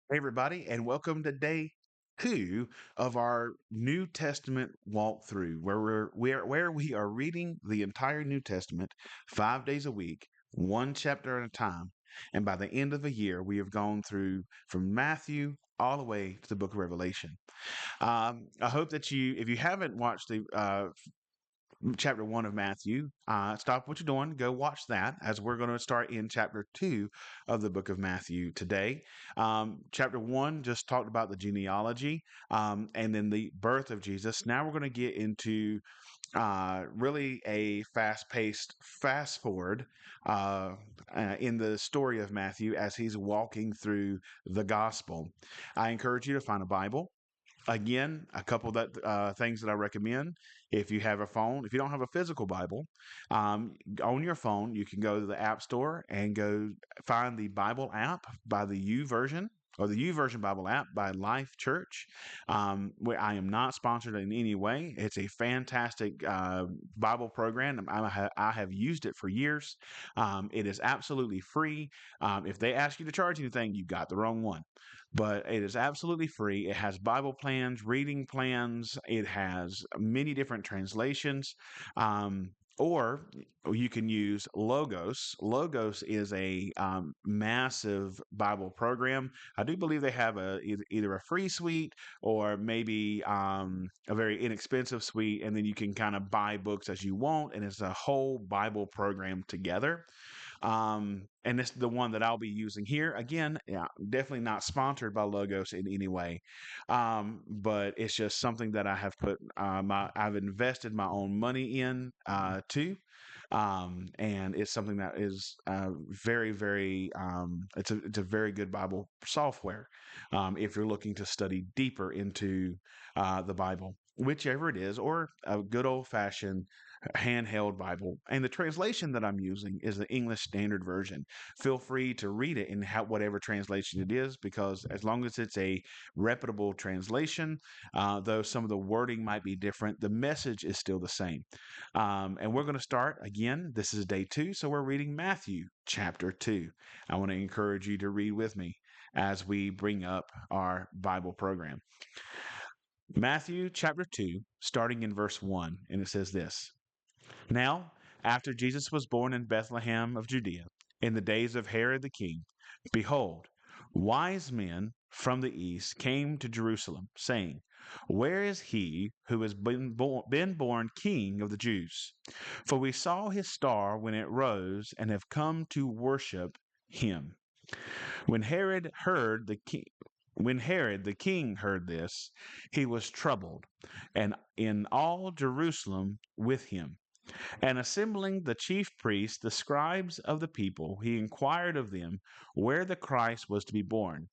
Hey, everybody, and welcome to day two of our New Testament walkthrough, where we are reading the entire New Testament 5 days a week, one chapter at a time. And by the end of the year, we have gone through from Matthew all the way to the book of Revelation. I hope that if you haven't watched the chapter 1 of Matthew, stop what you're doing, go watch that, as we're going to start in chapter 2 of the book of Matthew today. Chapter 1 just talked about the genealogy and then the birth of Jesus. Now we're going to get into really a fast-paced fast forward in the story of Matthew as he's walking through the gospel. I encourage you to find a Bible. Again, a couple that things that I recommend. If you have a phone, if you don't have a physical Bible, on your phone, you can go to the App Store and go find the Bible app by the U Version or the U Version Bible app by Life Church. Where I am not sponsored in any way. It's a fantastic Bible program. I have used it for years. It is absolutely free. If they ask you to charge anything, you got the wrong one, but it is absolutely free. It has Bible plans, reading plans. It has many different translations. Or you can use Logos. Logos is a massive Bible program. I do believe they have either a free suite or maybe a very inexpensive suite, and then you can kind of buy books as you want, and it's a whole Bible program together. And this is the one that I'll be using here. Again, yeah, definitely not sponsored by Logos in any way, but it's just something that I have I've invested my own money in too. And it's something that is it's a very good Bible software if you're looking to study deeper into the Bible, whichever it is, or a good old fashioned handheld Bible. And the translation that I'm using is the English Standard Version. Feel free to read it in whatever translation it is, because as long as it's a reputable translation, though some of the wording might be different, the message is still the same. And we're going to start again. This is day two, so we're reading Matthew chapter 2. I want to encourage you to read with me as we bring up our Bible program. Matthew chapter 2, starting in verse 1, and it says this. Now, after Jesus was born in Bethlehem of Judea, in the days of Herod the king, behold, wise men from the east came to Jerusalem, saying, where is he who has been born King of the Jews? For we saw his star when it rose and have come to worship him. When Herod heard the king, when Herod the king heard this, he was troubled, and in all Jerusalem with him. And assembling the chief priests, the scribes of the people, he inquired of them where the Christ was to be born.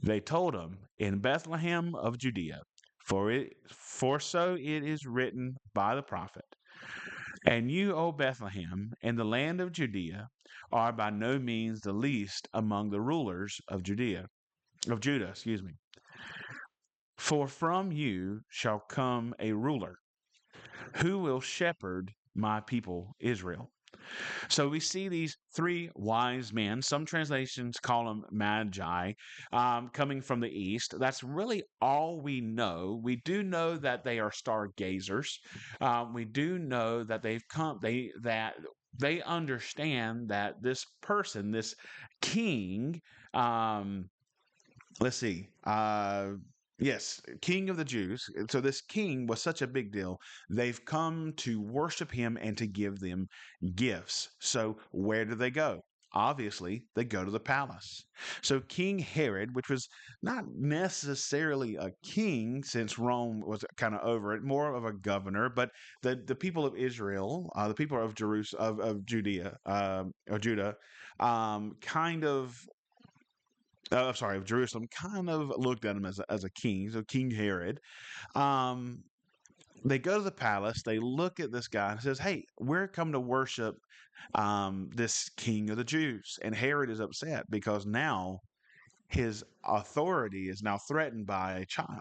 They told him, in Bethlehem of Judea, for so it is written by the prophet. And you, O Bethlehem, in the land of Judea, are by no means the least among the rulers of Judah, excuse me. For from you shall come a ruler who will shepherd my people Israel. So we see these three wise men. Some translations call them magi, coming from the east. That's really all we know. We do know that they are stargazers. We do know that they understand that this person, this king, um, let's see. Yes, King of the Jews. So this king was such a big deal. They've come to worship him and to give them gifts. So where do they go? Obviously, they go to the palace. So King Herod, which was not necessarily a king since Rome was kind of over it, more of a governor, but the people of Israel, the people of Jerusalem, of Judea, or Judah, kind of sorry, of Jerusalem, kind of looked at him as a king, so King Herod. Um, they go to the palace, they look at this guy and says, hey, we're come to worship this king of the Jews. And Herod is upset because now his authority is now threatened by a child.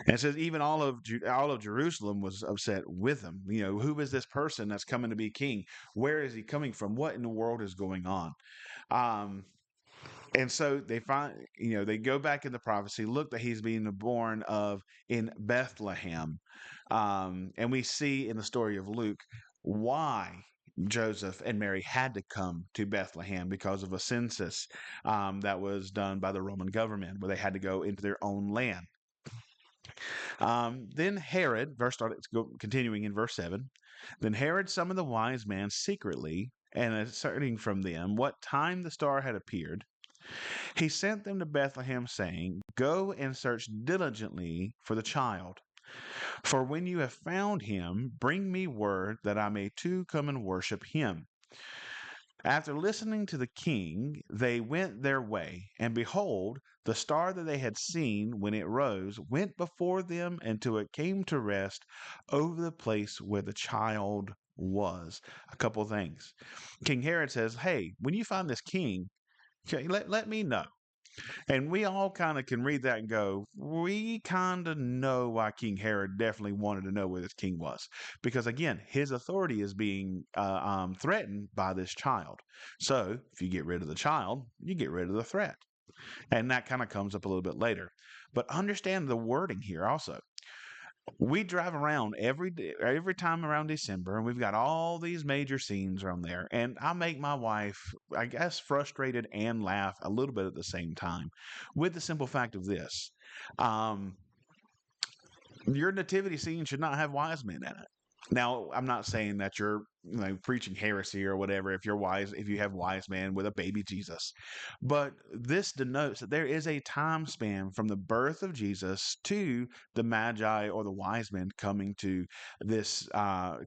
And it says even all of Jerusalem was upset with him. You know, who is this person that's coming to be king? Where is he coming from? What in the world is going on? Um, And so they find, they go back in the prophecy, look that he's being born of in Bethlehem. And we see in the story of Luke why Joseph and Mary had to come to Bethlehem because of a census that was done by the Roman government, where they had to go into their own land. Then Herod, continuing in verse 7, then Herod summoned the wise men secretly, and ascertaining from them what time the star had appeared, he sent them to Bethlehem, saying, go and search diligently for the child. For when you have found him, bring me word that I may too come and worship him. After listening to the king, they went their way, and behold, the star that they had seen when it rose went before them until it came to rest over the place where the child was. A couple of things. King Herod says, hey, when you find this king, okay, let me know. And we all kind of can read that and go, we kind of know why King Herod definitely wanted to know where this king was. Because again, his authority is being threatened by this child. So if you get rid of the child, you get rid of the threat. And that kind of comes up a little bit later. But understand the wording here also. We drive around every time around December, and we've got all these major scenes around there. And I make my wife, I guess, frustrated and laugh a little bit at the same time, with the simple fact of this: um, your nativity scene should not have wise men in it. Now, I'm not saying that you're preaching heresy or whatever if you have wise men with a baby Jesus. But this denotes that there is a time span from the birth of Jesus to the Magi or the wise men coming to this,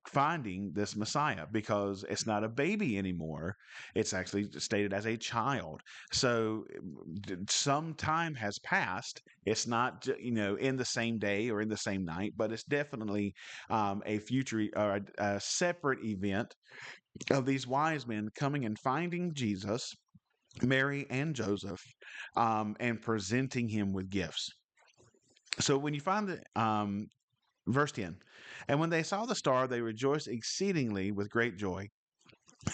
finding this Messiah, because it's not a baby anymore. It's actually stated as a child. So some time has passed. It's not, in the same day or in the same night, but it's definitely a future or a separate event of these wise men coming and finding Jesus, Mary, and Joseph, and presenting him with gifts. So when you find the verse 10, and when they saw the star, they rejoiced exceedingly with great joy.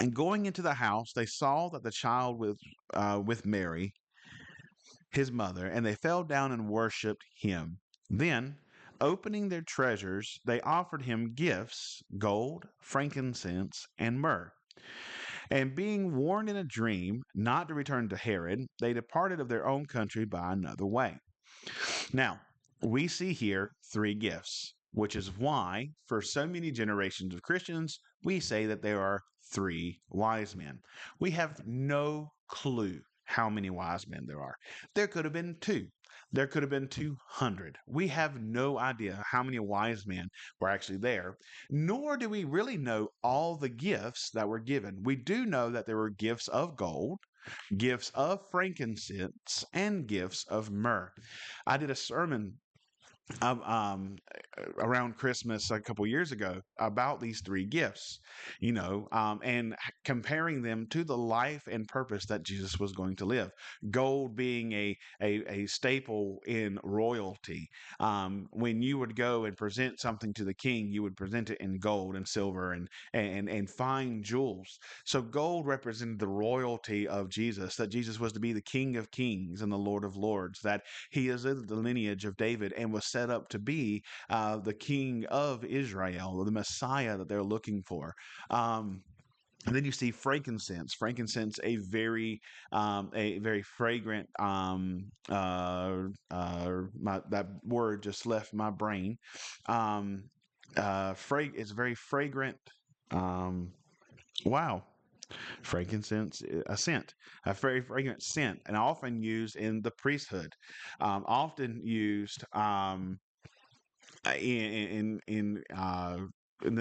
And going into the house, they saw that the child was with Mary, his mother, and they fell down and worshipped him. Then, opening their treasures, they offered him gifts, gold, frankincense, and myrrh. And being warned in a dream not to return to Herod, they departed of their own country by another way. Now, we see here three gifts, which is why, for so many generations of Christians, we say that there are three wise men. We have no clue how many wise men there are. There could have been two. There could have been 200. We have no idea how many wise men were actually there, nor do we really know all the gifts that were given. We do know that there were gifts of gold, gifts of frankincense, and gifts of myrrh. I did a sermon um, um, around Christmas a couple years ago about these three gifts, and comparing them to the life and purpose that Jesus was going to live. Gold being a staple in royalty. When you would go and present something to the king, you would present it in gold and silver and fine jewels. So gold represented the royalty of Jesus, that Jesus was to be the King of Kings and the Lord of Lords, that he is of the lineage of David and was set up to be the King of Israel, the Messiah that they're looking for. And then you see frankincense. Frankincense, a very fragrant. That word just left my brain. It's very fragrant. Wow. Frankincense, a scent, a very fragrant scent, and often used in the priesthood, often used in the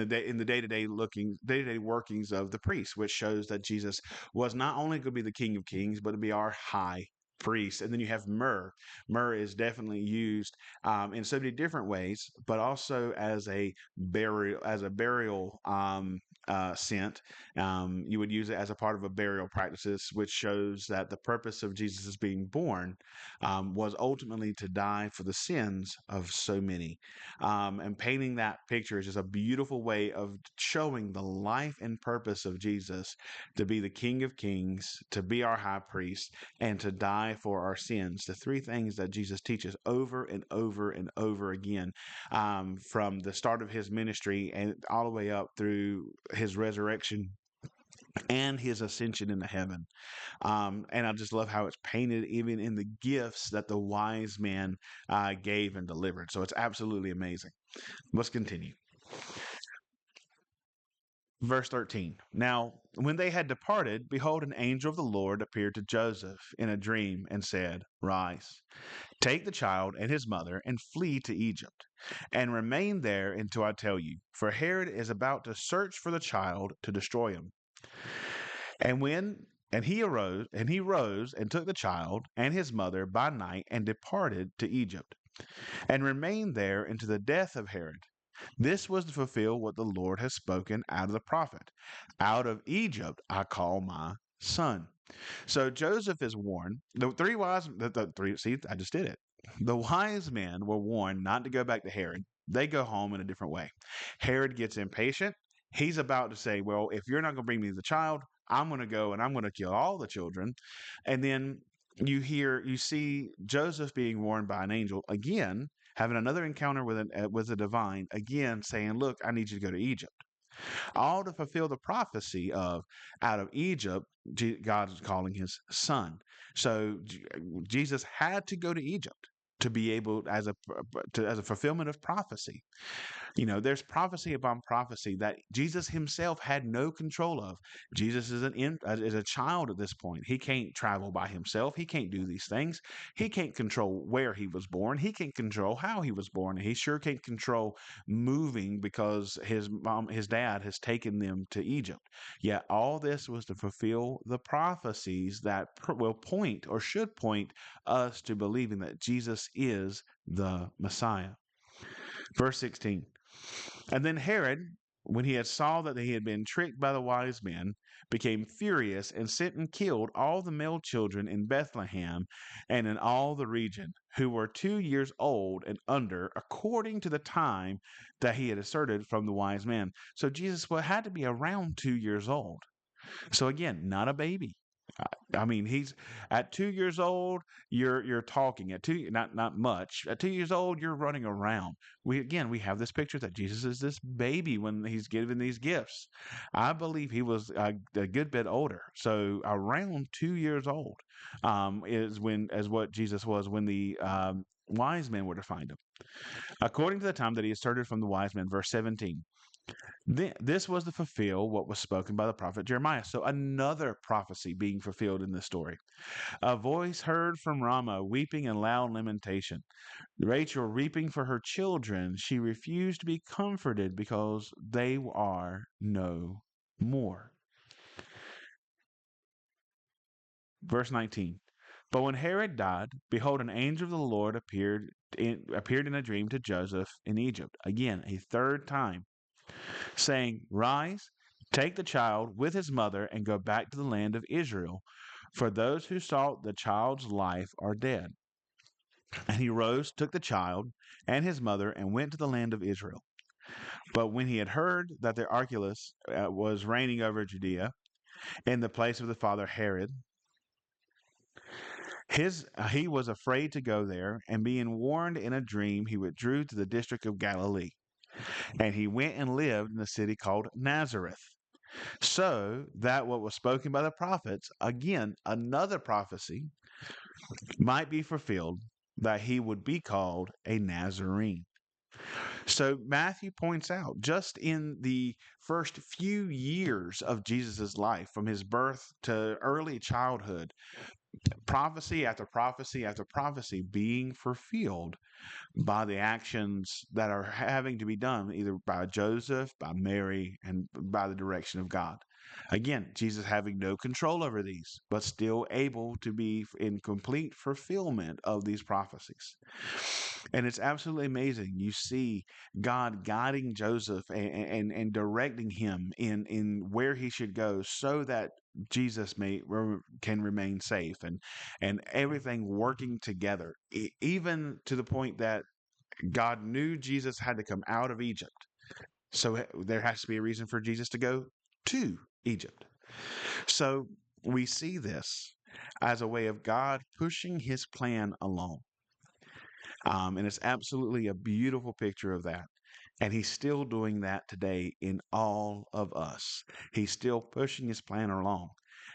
day to day workings of the priest, which shows that Jesus was not only going to be the King of Kings, but to be our high priest. And then you have myrrh. Myrrh is definitely used in so many different ways, but also as a burial sent. You would use it as a part of a burial practices, which shows that the purpose of Jesus being born was ultimately to die for the sins of so many. And painting that picture is just a beautiful way of showing the life and purpose of Jesus to be the King of Kings, to be our high priest, and to die for our sins. The three things that Jesus teaches over and over and over again, from the start of his ministry and all the way up through his resurrection and his ascension into heaven. And I just love how it's painted even in the gifts that the wise man gave and delivered. So it's absolutely amazing. Let's continue. Verse 13. Now, when they had departed, behold, an angel of the Lord appeared to Joseph in a dream and said, Rise, take the child and his mother and flee to Egypt, and remain there until I tell you, for Herod is about to search for the child to destroy him. And when and he rose and took the child and his mother by night and departed to Egypt, and remained there until the death of Herod. This was to fulfill what the Lord has spoken out of the prophet. Out of Egypt I call my son. So Joseph is warned. The three, see, I just did it. The wise men were warned not to go back to Herod. They go home in a different way. Herod gets impatient. He's about to say, well, if you're not going to bring me the child, I'm going to go and I'm going to kill all the children. And then you see Joseph being warned by an angel again, having another encounter with a divine, again saying, look, I need you to go to Egypt. All to fulfill the prophecy of out of Egypt, God is calling his son. So Jesus had to go to Egypt to be able, as a fulfillment of prophecy. There's prophecy upon prophecy that Jesus himself had no control of. Jesus is a child at this point. He can't travel by himself. He can't do these things. He can't control where he was born. He can't control how he was born. He sure can't control moving because his dad has taken them to Egypt. Yet all this was to fulfill the prophecies that will point or should point us to believing that Jesus is the Messiah. Verse 16. And then Herod, when he had saw that he had been tricked by the wise men, became furious and sent and killed all the male children in Bethlehem and in all the region, who were 2 years old and under, according to the time that he had asserted from the wise men. So Jesus had to be around 2 years old. So again, not a baby. I mean, he's at 2 years old. You're talking at two, not much. At 2 years old, you're running around. We have this picture that Jesus is this baby when he's given these gifts. I believe he was a good bit older, so around 2 years old is what Jesus was when the wise men were to find him, according to the time that he asserted from the wise men. Verse 17. This was to fulfill what was spoken by the prophet Jeremiah. So another prophecy being fulfilled in this story. A voice heard from Ramah, weeping and loud lamentation. Rachel weeping for her children. She refused to be comforted because they are no more. Verse 19. But when Herod died, behold, an angel of the Lord appeared in a dream to Joseph in Egypt. Again, a third time, saying, Rise, take the child with his mother, and go back to the land of Israel, for those who sought the child's life are dead. And he rose, took the child and his mother, and went to the land of Israel. But when he had heard that the Archelaus was reigning over Judea in the place of the father Herod, he was afraid to go there, and being warned in a dream, he withdrew to the district of Galilee. And he went and lived in the city called Nazareth, so that what was spoken by the prophets, again, another prophecy, might be fulfilled, that he would be called a Nazarene. So Matthew points out, just in the first few years of Jesus' life, from his birth to early childhood, prophecy after prophecy after prophecy being fulfilled by the actions that are having to be done either by Joseph, by Mary, and by the direction of God. Again, Jesus having no control over these, but still able to be in complete fulfillment of these prophecies. And it's absolutely amazing. You see God guiding Joseph and directing him in where he should go so that Jesus can remain safe, and everything working together, even to the point that God knew Jesus had to come out of Egypt. So there has to be a reason for Jesus to go to Egypt. So we see this as a way of God pushing his plan along. And it's absolutely a beautiful picture of that. And he's still doing that today in all of us. He's still pushing his plan along.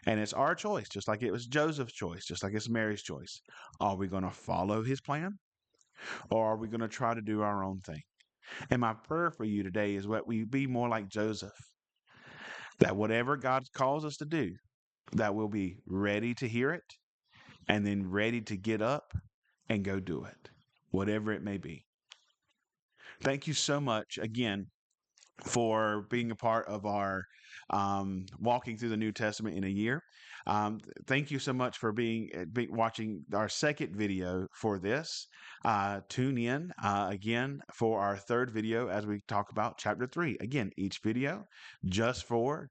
And it's our choice, just like it was Joseph's choice, just like it's Mary's choice. Are we going to follow his plan, or are we going to try to do our own thing? And my prayer for you today is that we be more like Joseph, that whatever God calls us to do, that we'll be ready to hear it and then ready to get up and go do it, whatever it may be. Thank you so much again for being a part of our walking through the New Testament in a year. Thank you so much for watching our second video for this. Tune in again for our third video as we talk about chapter 3. Again, each video just for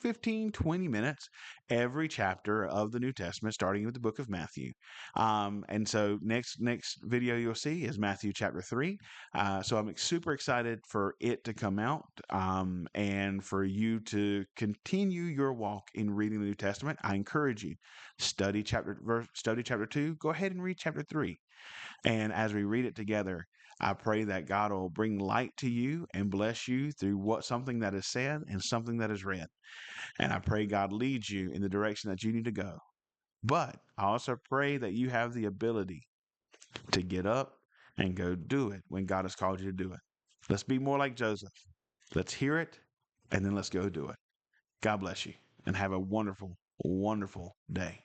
15, 20 minutes every chapter of the New Testament, starting with the book of Matthew. And so next video you'll see is Matthew chapter 3. So I'm super excited for it to come out, and for you to continue your walk in reading the New Testament. I encourage you, study chapter 2. Go ahead and read chapter 3. And as we read it together, I pray that God will bring light to you and bless you through something that is said and something that is read. And I pray God leads you in the direction that you need to go. But I also pray that you have the ability to get up and go do it when God has called you to do it. Let's be more like Joseph. Let's hear it, and then let's go do it. God bless you, and have a wonderful, wonderful day.